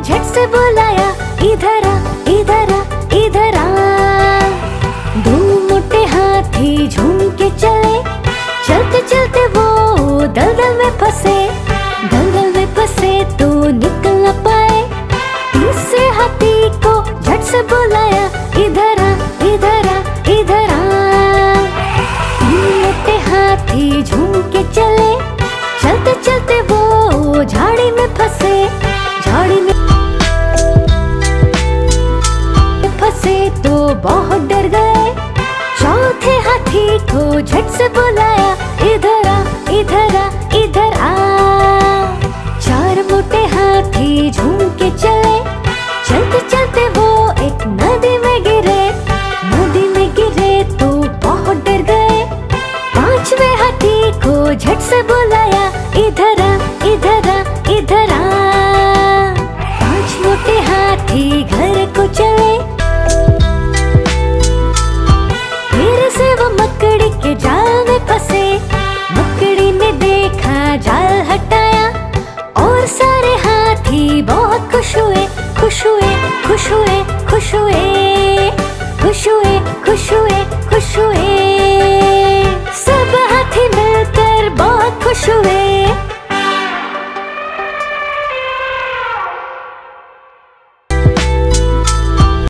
झट से बुलाया, इधर आ, इधर आ, इधर आ। दो मोटे हाथी झूम के चले, चलते चलते वो दलदल में फंसे, दलदल में फंसे तो निकल न पाए। तीसरे हाथी को झट से बुलाया, इधर आ, इधर आ, इधर आ। तीन मोटे हाथी झूम के चले, चलते चलते वो झाड़ी में फंसे, झाड़ी में फंसे तो बहुत डर गए। चौथे हाथी को झट से बुलाया, इधर आ, इधर आ, इधर आ। चार मोटे हाथी झूम के चले, चलते चलते वो एक नदी में गिरे, नदी में गिरे तो बहुत डर गए। पांचवे हाथी को झट से बुलाया, इधर आ, इधर आ, इधर आ। पांच मोटे हाथी घर को चले, फिर से वो मकड़ी के जाल में फंसे। मकड़ी ने देखा, जाल हटाया और सारे हाथी बहुत खुश हुए, खुश हुए, खुश हुए, खुश हुए, खुश हुए, खुश हुए।